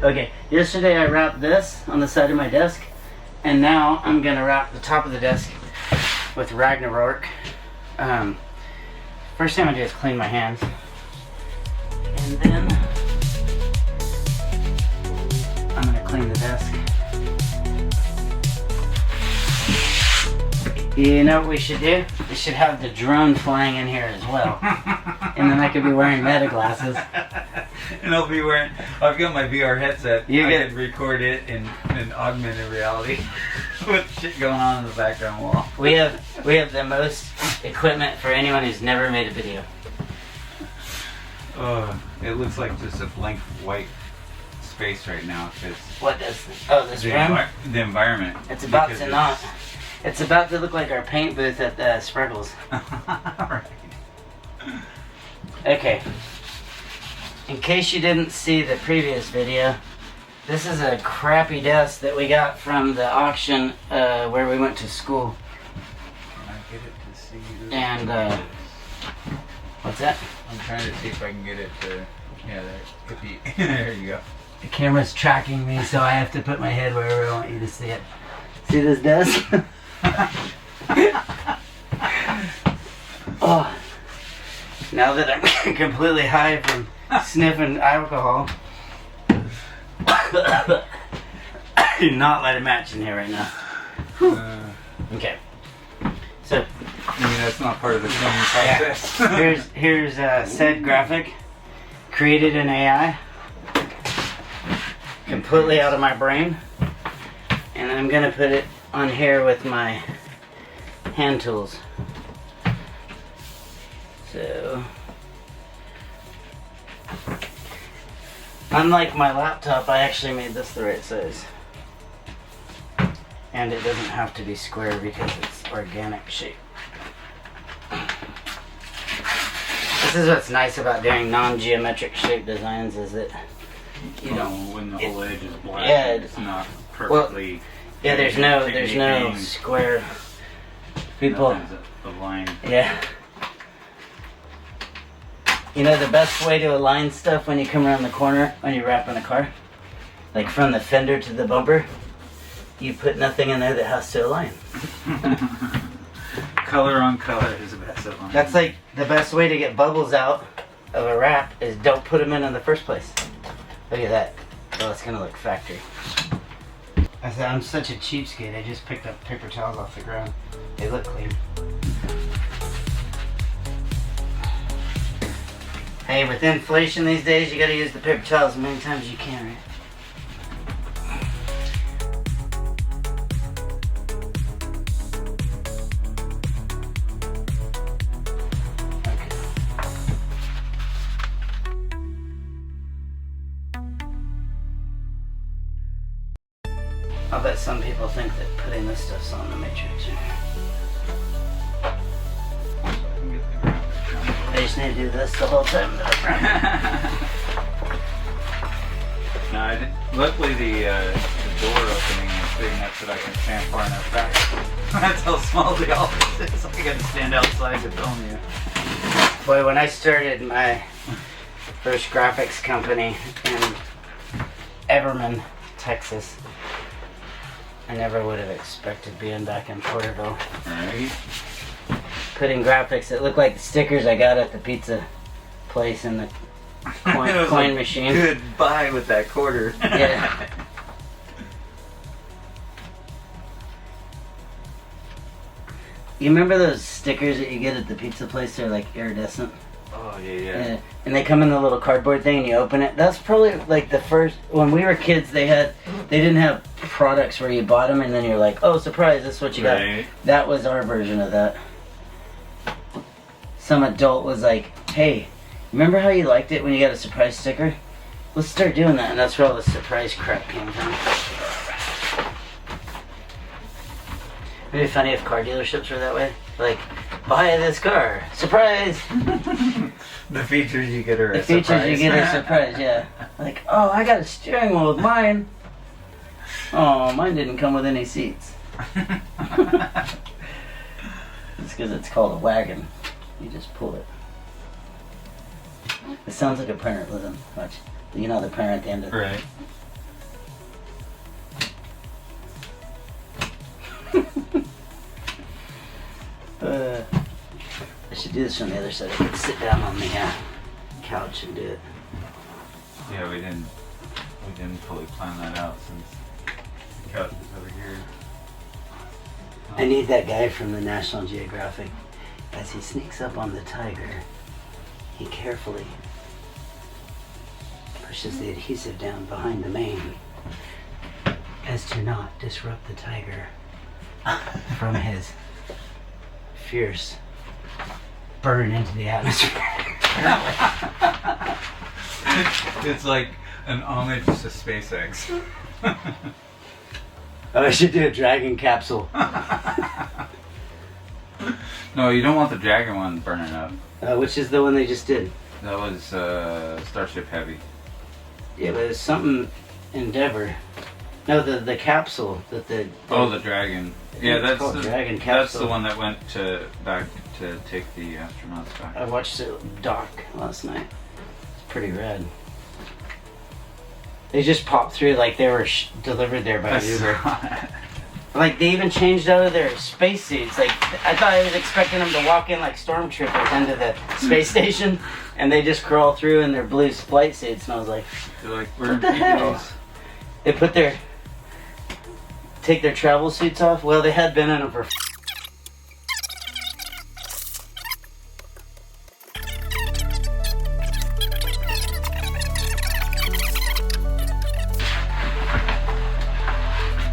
Okay, yesterday I wrapped this on the side of my desk, and now I'm gonna wrap the top of the desk with Ragnarok. First thing I'm gonna do is clean my hands, and then I'm gonna clean the desk. You know what we should do? We should have the drone flying in here as well. And then I could be wearing meta glasses. And I'll be wearing, I've got my VR headset. I can record it in augmented reality with shit going on in the background wall. We have the most equipment for anyone who's never made a video. It looks like just a blank white space right now. What does this? Oh, this room? The environment. It's about to not. It's about to look like our paint booth at the Sprinkles. Right. Okay. In case you didn't see the previous video, this is a crappy desk that we got from the auction where we went to school. Can I get it to see this? And, what's that? I'm trying to see if I can get it to, yeah, there you go. The camera's tracking me, so I have to put my head wherever I want you to see it. See this desk? Oh, now that I'm completely high from sniffing alcohol, do not let it match in here right now. Okay, so I mean, that's not part of the filming process. Yeah. here's said graphic created in AI, completely out of my brain, and I'm gonna put it on here with my hand tools. So, unlike my laptop, I actually made this the right size. And it doesn't have to be square because it's organic shape. This is what's nice about doing non-geometric shape designs, is that you know when the whole edge is black, yeah, it's not perfectly. Yeah, there's no square. People. The line. Yeah. You know the best way to align stuff when you come around the corner when you're wrapping a car, like from the fender to the bumper, you put nothing in there that has to align. Color on color is the best align. That's like the best way to get bubbles out of a wrap is don't put them in the first place. Look at that. Oh, it's gonna look factory. I said, I'm such a cheapskate, I just picked up paper towels off the ground. They look clean. Hey, with inflation these days, you gotta use the paper towels as many times as you can, right? I'll bet some people think that putting this stuff's on the matrix. I just need to do this the whole time. No, I didn't. Luckily the door opening is big enough that I can stand far enough back. That's how small the office is. I gotta stand outside to film you. Boy, when I started my first graphics company in Everman, Texas, I never would have expected being back in Porterville. Right. Putting graphics that look like the stickers I got at the pizza place in the coin machine. Goodbye with that quarter. Yeah. You remember those stickers that you get at the pizza place? They're like iridescent. Oh yeah. And they come in the little cardboard thing and you open it. That's probably like the first, when we were kids they didn't have products where you bought them and then you're like, oh surprise, this is what you got. That was our version of that. Some adult was like, hey, remember how you liked it when you got a surprise sticker? Let's start doing that. And that's where all the surprise crap came from. It'd be funny if car dealerships were that way. Like, buy this car, surprise! The features you get are a surprise. The features you get are a surprise, yeah. Like, oh, I got a steering wheel with mine. Oh, mine didn't come with any seats. It's because it's called a wagon. You just pull it. It sounds like a printer, listen, watch. You know the printer at the end of it. Right. I should do this from the other side. I could sit down on the couch and do it. Yeah, we didn't fully plan that out since the couch is over here. I need that guy from the National Geographic. As he sneaks up on the tiger, he carefully pushes the adhesive down behind the mane as to not disrupt the tiger from his fierce burn into the atmosphere. It's like an homage to SpaceX. Oh, I should do a dragon capsule. No, you don't want the Dragon one burning up. Which is the one they just did? That was Starship Heavy. Yeah, but it's something Endeavor. No, the capsule that the Dragon. Yeah, that's the Dragon capsule. That's the one that went back to take the astronauts back. I watched it dock last night. It's pretty rad. They just popped through like they were delivered there by Uber. Like they even changed out of their spacesuits. Like I thought I was expecting them to walk in like stormtroopers into the space station, and they just crawl through in their blue flight suits. And I was like, They're like, what the hell? They take their travel suits off. Well, they had been in them for.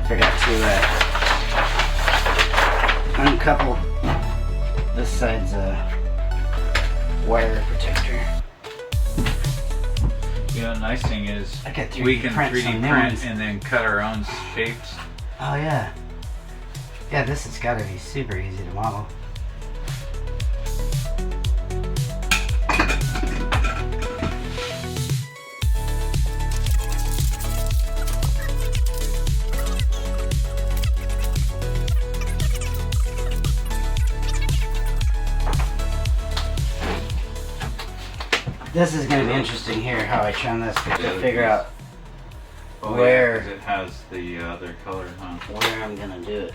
Forgot to uncouple this side's wire protector. You know, the nice thing is I got 3D we can print 3D some new print ones. and then cut our own shapes. Oh yeah. Yeah, this has got to be super easy to model. This is going to be interesting here, how I trim this to figure out where- Yeah, 'cause it has the other color, huh? where I'm going to do it.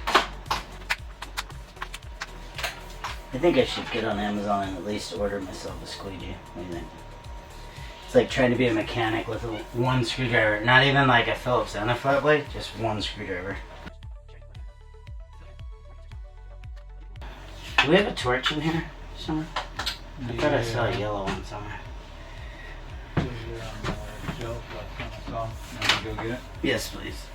I think I should get on Amazon and at least order myself a squeegee. What do you think? It's like trying to be a mechanic with one screwdriver. Not even like a Phillips and a flat blade, just one screwdriver. Do we have a torch in here somewhere? I thought I saw a yellow one somewhere. Go get it. Yes, please.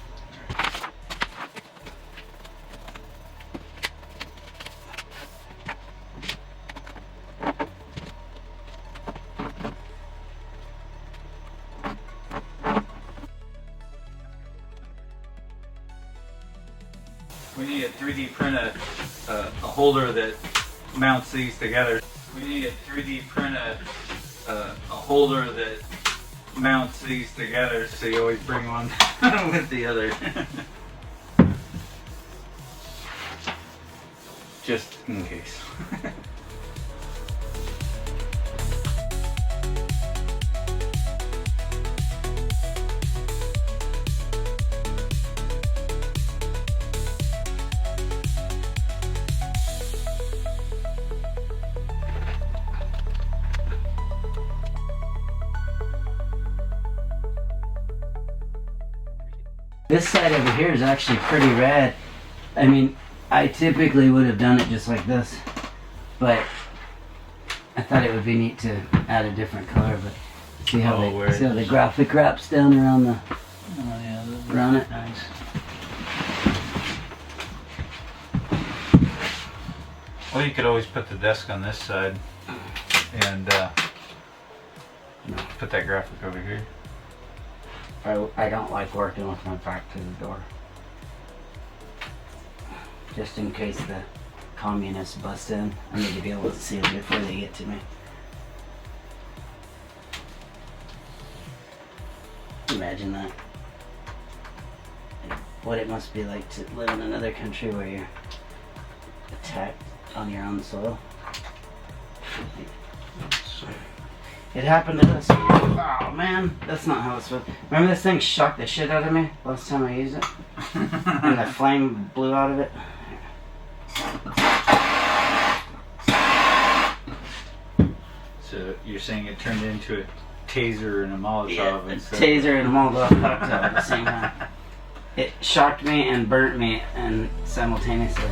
We need to 3D print a holder that mounts these together. We need to 3D print a holder that mounts these together, so you always bring one with the other. Just in case. This side over here is actually pretty rad. I mean, I typically would have done it just like this, but I thought it would be neat to add a different color. But see how the graphic wraps down around the around it. Nice. Well, you could always put the desk on this side and put that graphic over here. I don't like working with my back to the door. Just in case the communists bust in, I need to be able to see them before they get to me. Imagine that. What it must be like to live in another country where you're attacked on your own soil. It happened to us. Oh man, that's not how it's supposed to. Remember this thing shocked the shit out of me last time I used it? And the flame blew out of it? So you're saying it turned into a taser and a Molotov? Yeah, a instead taser and a Molotov cocktail at the same time. It shocked me and burnt me and simultaneously.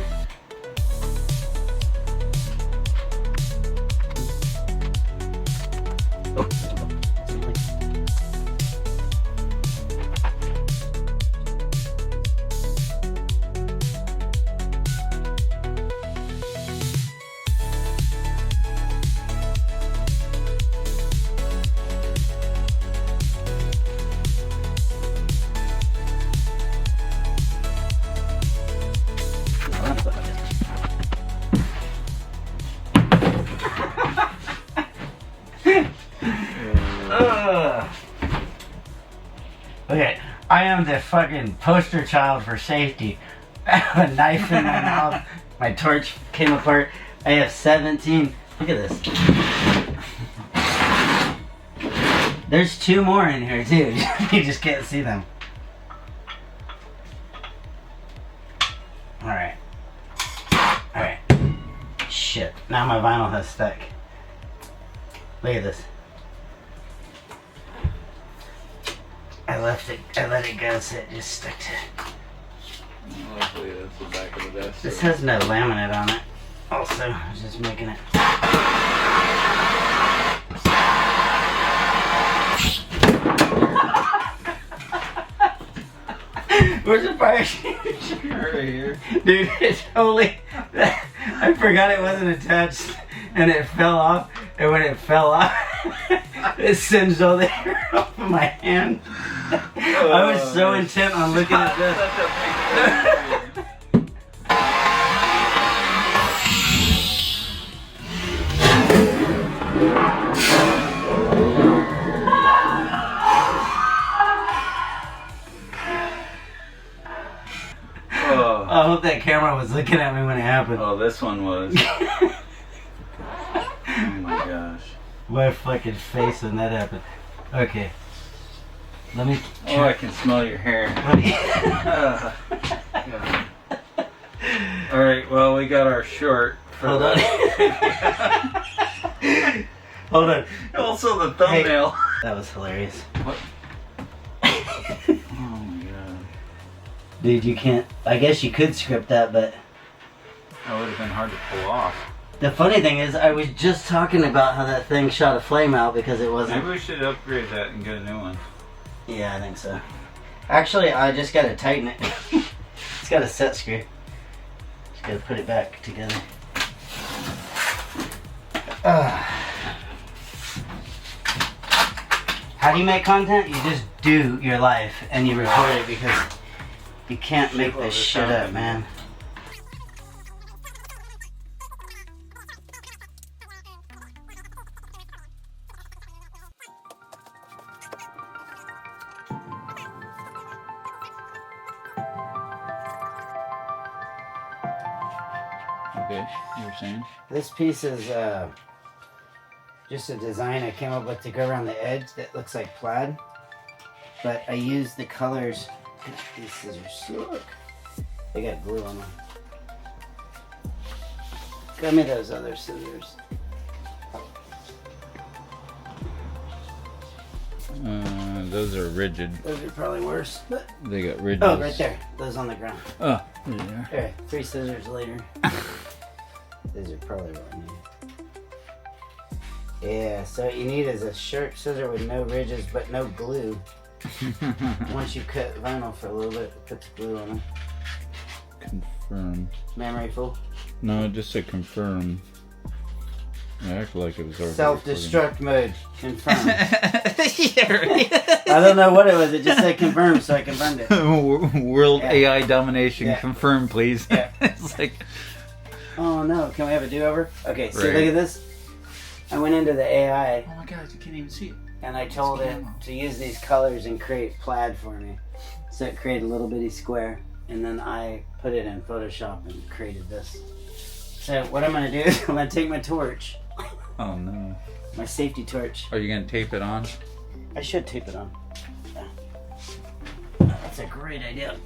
Okay, I am the fucking poster child for safety. I have a knife in my mouth. My torch came apart. I have 17. Look at this. There's 2 more in here too. You just can't see them. Alright. Alright. Shit. Now my vinyl has stuck. Look at this. I let it go so it just stuck to it. Luckily, that's the back of the desk. This has no laminate on it. Also, I was just making it. Where's the fire extinguisher? Right here. Dude, it's totally... I forgot it wasn't attached and it fell off. And when it fell off, it singed all the hair off of my hand. I was so intent on looking at this. I hope that camera was looking at me when it happened. Oh, this one was. Oh my gosh. My fucking face when that happened. Okay. Let me... Oh, I can smell your hair. Alright, well, we got our short. Hold on. Hold on. Also the thumbnail. Hey, that was hilarious. What? Oh my god. Dude, you can't... I guess you could script that, but... That would have been hard to pull off. The funny thing is, I was just talking about how that thing shot a flame out because it wasn't... Maybe we should upgrade that and get a new one. Yeah, I think so. Actually, I just gotta tighten it. It's got a set screw. Just gotta put it back together. How do you make content? You just do your life and you record it because you can't make this shit up, man. Okay, you were saying? This piece is just a design I came up with to go around the edge that looks like plaid. But I used the colors. These scissors suck. They got glue on them. Got me those other scissors. Those are rigid. Those are probably worse. But... They got rigid. Oh, right there. Those on the ground. Oh, there they are. There, 3 scissors later. These are probably what I need. Yeah, so what you need is a sharp scissor with no ridges but no glue. Once you cut vinyl for a little bit, it puts glue on it. Confirm. Memory full? No, it just said confirm. I act like it was already Self-destruct mode. Confirm. Yeah, right. I don't know what it was. It just said confirm, so I confirmed it. World Yeah. AI domination. Yeah. Confirm, please. Yeah. It's like... Oh no, can we have a do-over? Okay, so Right. look at this. I went into the AI Oh my god, you can't even see it. and I told it to use these colors and create plaid for me. So it created a little bitty square, and then I put it in Photoshop and created this. So what I'm gonna do is I'm gonna take my torch, Oh no. my safety torch. Are you gonna tape it on? I should tape it on. Yeah. That's a great idea.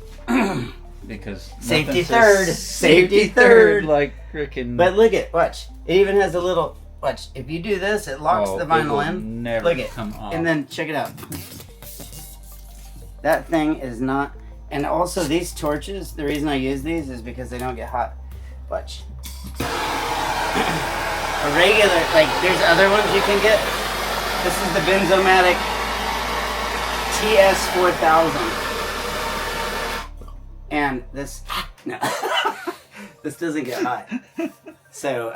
Because Safety nothing says third. Safety third. like frickin'. But look at, watch. It even has a little Watch, if you do this, it locks the it will vinyl in. never Look it. come off. And then check it out. That thing is not, and also these torches, the reason I use these is because they don't get hot. Watch. A regular, like there's other ones you can get. This is the Benzomatic TS4000. And this, no, this doesn't get hot. So,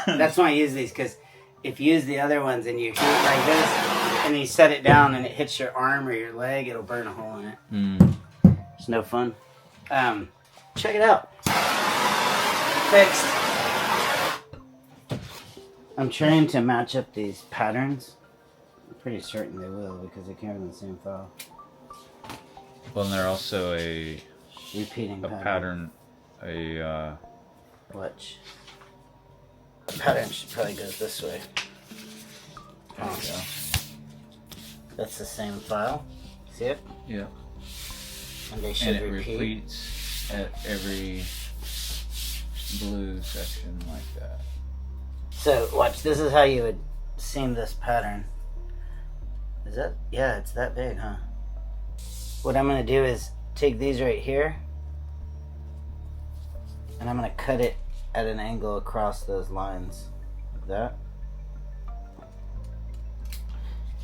that's why I use these, because if you use the other ones and you heat like this, and you set it down and it hits your arm or your leg, it'll burn a hole in it. It's no fun. Check it out. Fixed. I'm trying to match up these patterns. I'm pretty certain they will because they came in the same file. Well, and they're also a Repeating pattern. Watch. The pattern should probably go this way. There you go. That's the same file. See it? Yeah. And they should And it repeat. repeats at every blue section like that. So watch, this is how you would seam this pattern. Is that, yeah, it's that big, huh? What I'm gonna do is take these right here and I'm gonna cut it at an angle across those lines, like that.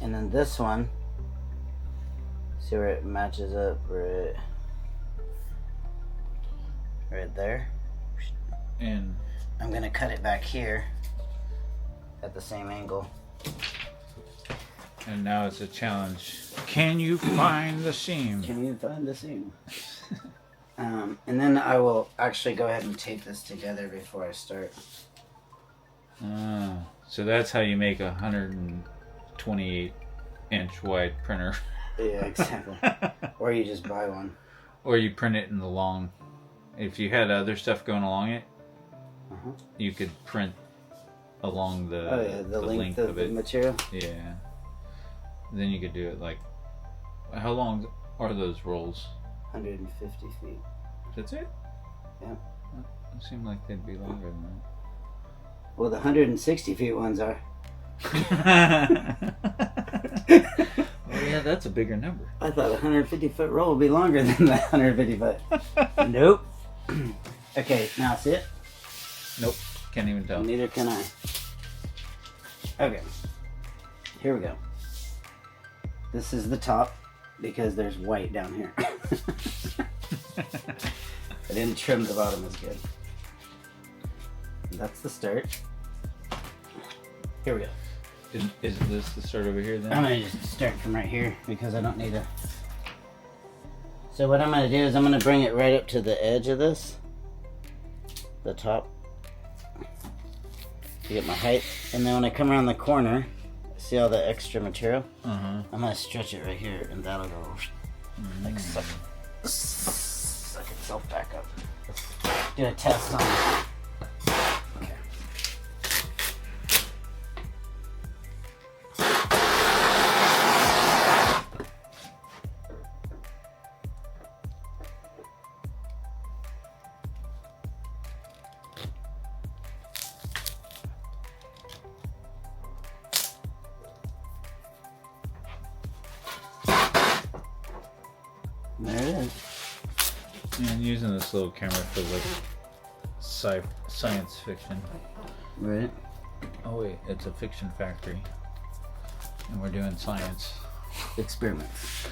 And then this one, see where it matches up, right there. And I'm gonna cut it back here at the same angle. and now it's a challenge. Can you find the seam? Can you find the seam? And then I will actually go ahead and tape this together before I start. So that's how you make a 128-inch wide printer. Yeah, exactly. Or you just buy one. Or you print it in the long. If you had other stuff going along it, you could print along the, the length of it. the material. Yeah. Then you could do it like, how long are those rolls? 150 feet. That's it? Yeah. It seemed like they'd be longer than that. Well, the 160 feet ones are. Oh yeah, that's a bigger number. I thought a 150 foot roll would be longer than the 150 foot. Nope. Okay, now see it? Nope. Can't even tell. Neither can I. Okay. Here we go. This is the top because there's white down here. I didn't trim the bottom as good. That's the start. Here we go. Is this the start over here then? I'm gonna just start from right here because I don't need a. So what I'm gonna do is I'm gonna bring it right up to the edge of this, the top, to get my height, and then when I come around the corner, see all the extra material? I'm gonna stretch it right here, and that'll go like suck itself back up. Let's do a test on it. Okay. There it is. Yeah, and using this little camera for like science fiction. Right. Oh wait, it's a fiction factory. And we're doing science. Experiments.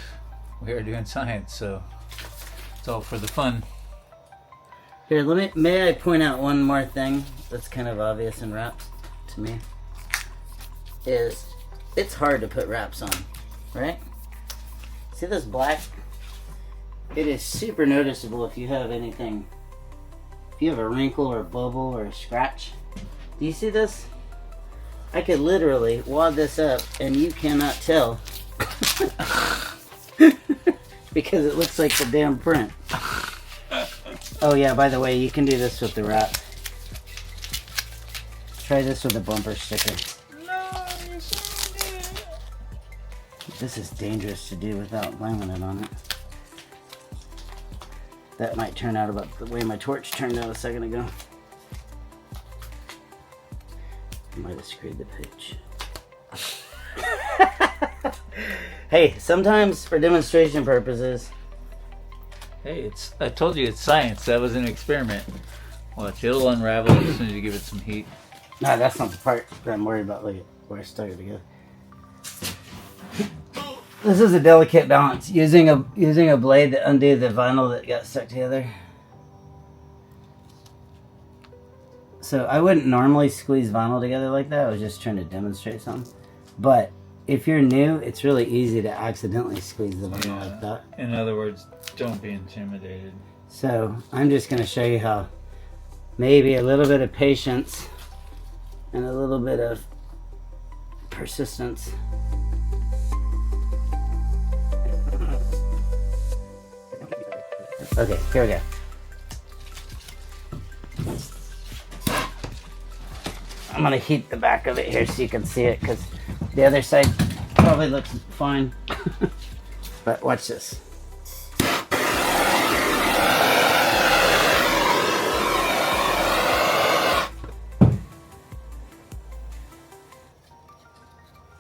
We are doing science, so it's all for the fun. Here, may I point out one more thing that's kind of obvious in wraps to me? Is it's hard to put wraps on, right? See this black? It is super noticeable if you have anything, if you have a wrinkle or a bubble or a scratch. Do you see this? I could literally wad this up and you cannot tell because it looks like the damn print. Oh yeah, by the way, you can do this with the wrap. Try this with a bumper sticker. This is dangerous to do without laminate on it. That might turn out about the way my torch turned out a second ago. Might have screwed the pitch. Hey, sometimes for demonstration purposes. Hey, I told you it's science. That was an experiment. Watch, it'll unravel as soon as you give it some heat. No, that's not the part that I'm worried about. Look at where I stuck it together. This is a delicate balance. Using a blade to undo the vinyl that got stuck together. So I wouldn't normally squeeze vinyl together like that. I was just trying to demonstrate something. But if you're new, it's really easy to accidentally squeeze the vinyl like that. In other words, don't be intimidated. So I'm just going to show you how maybe a little bit of patience and a little bit of persistence. Okay, here we go. I'm going to heat the back of it here so you can see it, because the other side probably looks fine. But watch this.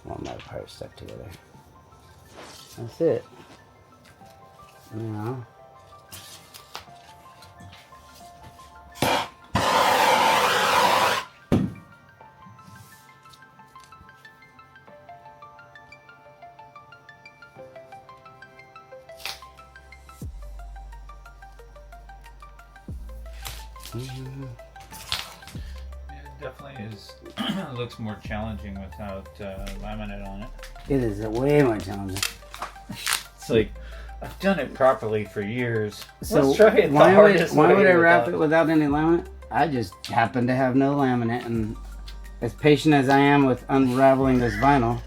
All my parts stuck together. That's it. Now, It definitely is. It looks more challenging without laminate on it. it is way more challenging. It's like, I've done it properly for years. So Let's try it the why hardest would way I wrap without- it without any laminate? I just happen to have no laminate, and as patient as I am with unraveling this vinyl,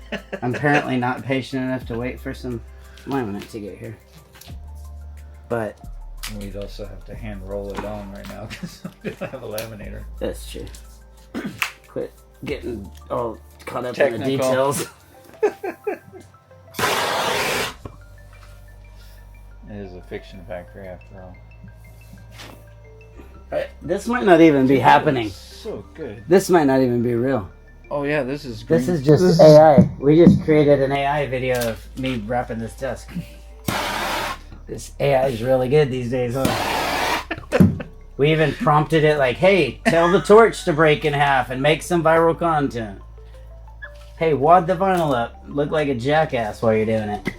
I'm apparently not patient enough to wait for some laminate to get here. But We'd also have to hand roll it on right now because we don't have a laminator. that's true. Quit getting all caught up Technical. in the details. It is a fiction factory after all. This might not even be happening. So good. This might not even be real. Oh yeah, this is This is just AI. We just created an AI video of me wrapping this desk. This AI is really good these days, huh? We even prompted it like, hey, tell the torch to break in half and make some viral content. Hey, wad the vinyl up. Look like a jackass while you're doing it.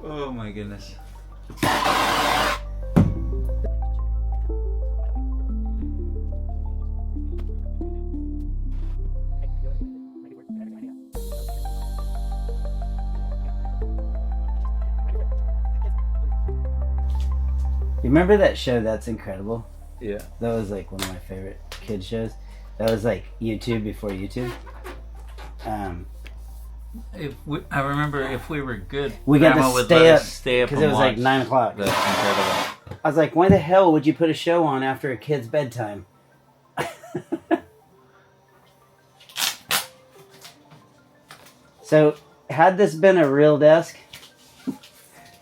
Oh my goodness. You remember that show, That's Incredible? Yeah. That was like one of my favorite kid shows. That was like YouTube before YouTube. I remember if we were good, We got Grandma to would stay let up us stay up because and it was like watch 9 o'clock. That's Incredible. I was like, why the hell would you put a show on after a kid's bedtime? So, had this been a real desk,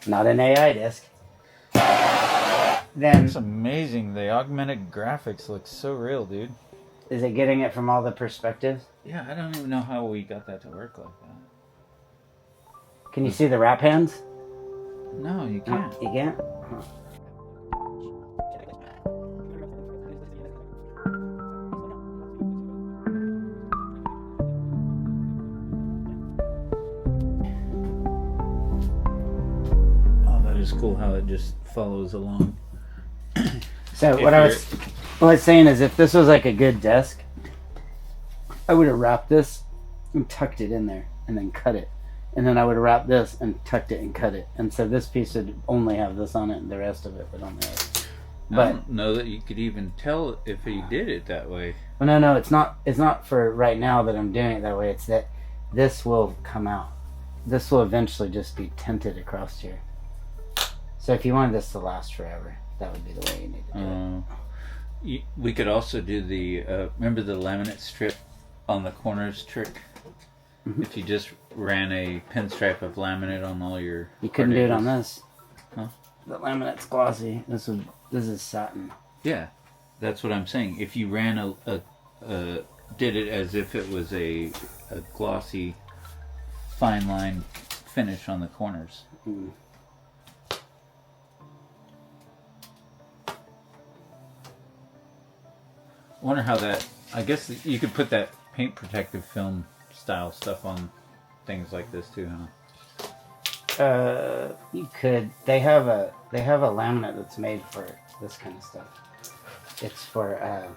not an AI desk, then It's amazing. The augmented graphics look so real, dude. is it getting it from all the perspectives? Yeah, I don't even know how we got that to work like that. Can you see the wrap hands? No, you can't. You can't? Oh, that is cool how it just follows along. So If what I was saying is, if this was like a good desk, I would have wrapped this and tucked it in there and then cut it. And then I would have wrapped this and tucked it and cut it. And so this piece would only have this on it and the rest of it would only have it. I But don't know that you could even tell if he did it that way. well, no, it's not for right now that I'm doing it that way. It's that this will come out. This will eventually just be tinted across here. So if you wanted this to last forever, that would be the way you need to do it. We could also do the remember the laminate strip on the corners trick. Mm-hmm. If you just ran a pinstripe of laminate on all your, You couldn't do it on particles. this. Huh? The laminate's glossy. This is satin. Yeah, that's what I'm saying. If you ran a did it as if it was a glossy, fine line finish on the corners. Mm. I wonder how that. I guess you could put that paint protective film style stuff on things like this too, huh? You could. They have a laminate that's made for this kind of stuff. It's for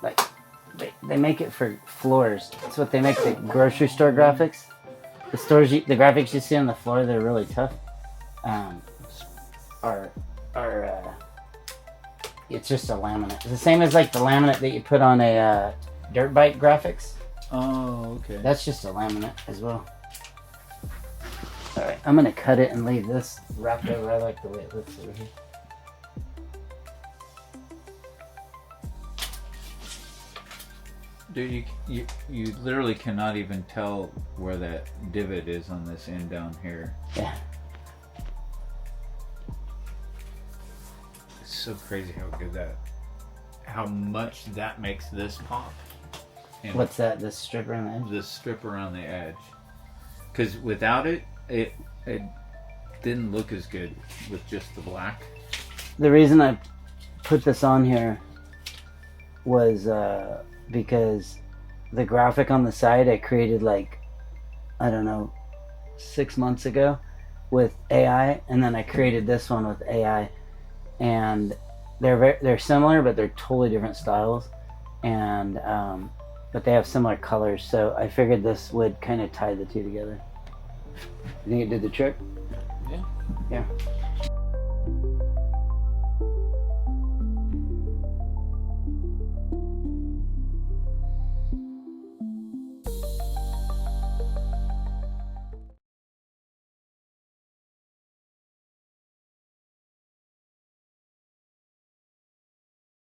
like they make it for floors. That's what they make the grocery store graphics. The graphics you see on the floor, they're really tough. It's just a laminate. It's the same as like the laminate that you put on a dirt bike graphics. Oh, okay. That's just a laminate as well. All right, I'm gonna cut it and leave this wrapped over. I like the way it looks over here. Dude, you literally cannot even tell where that divot is on this end down here. Yeah. It's so crazy how much that makes this pop. And What's that? This strip around the edge? this strip around the edge. Because without it, it didn't look as good with just the black. The reason I put this on here was because the graphic on the side I created like, I don't know, 6 months ago with AI, and then I created this one with AI, and they're similar, but they're totally different styles, and but they have similar colors, so I figured this would kind of tie the two together. You think it did the trick? Yeah. Yeah.